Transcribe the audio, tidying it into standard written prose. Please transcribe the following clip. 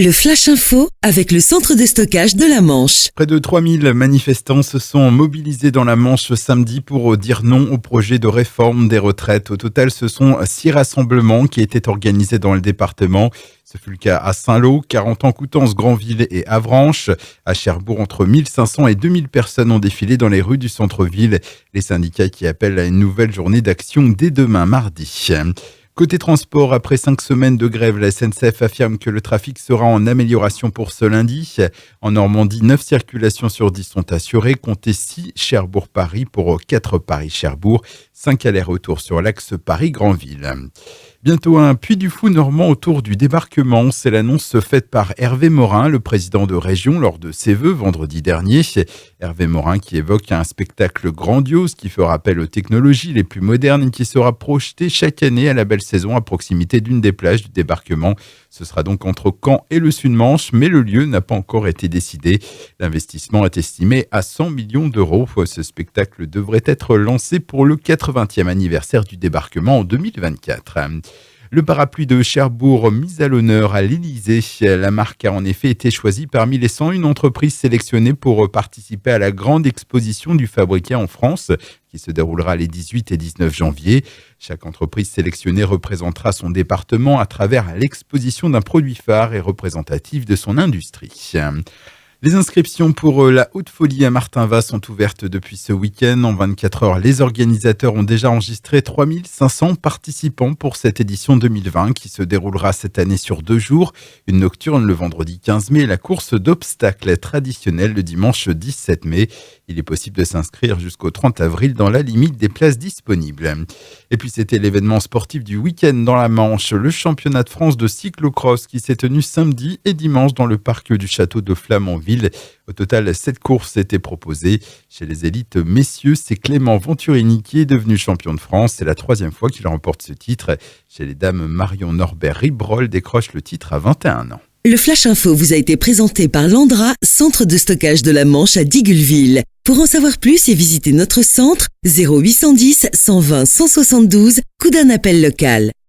Le Flash Info avec le centre de stockage de la Manche. Près de 3000 manifestants se sont mobilisés dans la Manche samedi pour dire non au projet de réforme des retraites. Au total, ce sont 6 rassemblements qui étaient organisés dans le département. Ce fut le cas à Saint-Lô, Carentan, Coutances, Granville et Avranches. À Cherbourg, entre 1500 et 2000 personnes ont défilé dans les rues du centre-ville. Les syndicats qui appellent à une nouvelle journée d'action dès demain mardi. Côté transport, après 5 semaines de grève, la SNCF affirme que le trafic sera en amélioration pour ce lundi. En Normandie, 9 circulations sur 10 sont assurées, comptez 6 Cherbourg-Paris pour 4 Paris-Cherbourg, 5 allers-retours sur l'axe Paris-Granville. Bientôt un Puy du Fou normand autour du débarquement. C'est l'annonce faite par Hervé Morin, le président de région, lors de ses vœux vendredi dernier. Hervé Morin qui évoque un spectacle grandiose qui fera appel aux technologies les plus modernes et qui sera projeté chaque année à la belle saison à proximité d'une des plages du débarquement. Ce sera donc entre Caen et le Sud-Manche, mais le lieu n'a pas encore été décidé. L'investissement est estimé à 100 millions d'euros. Ce spectacle devrait être lancé pour le 80e anniversaire du débarquement en 2024. Le parapluie de Cherbourg mis à l'honneur à l'Élysée. La marque a en effet été choisie parmi les 101 entreprises sélectionnées pour participer à la grande exposition du fabriqué en France qui se déroulera les 18 et 19 janvier. Chaque entreprise sélectionnée représentera son département à travers l'exposition d'un produit phare et représentatif de son industrie. Les inscriptions pour la Haute Folie à Martinvas sont ouvertes depuis ce week-end. En 24 heures, les organisateurs ont déjà enregistré 3500 participants pour cette édition 2020 qui se déroulera cette année sur 2 jours. Une nocturne le vendredi 15 mai et la course d'obstacles traditionnelle le dimanche 17 mai. Il est possible de s'inscrire jusqu'au 30 avril dans la limite des places disponibles. Et puis c'était l'événement sportif du week-end dans la Manche, le championnat de France de cyclocross qui s'est tenu samedi et dimanche dans le parc du château de Flamanville. Au total, 7 courses étaient proposées. Chez les élites messieurs, c'est Clément Venturini qui est devenu champion de France. C'est la 3e fois qu'il remporte ce titre. Chez les dames, Marion Norbert-Ribrol décroche le titre à 21 ans. Le Flash Info vous a été présenté par Landra, centre de stockage de la Manche à Digoulville. Pour en savoir plus et visiter notre centre, 0810 120 172, coup d'un appel local.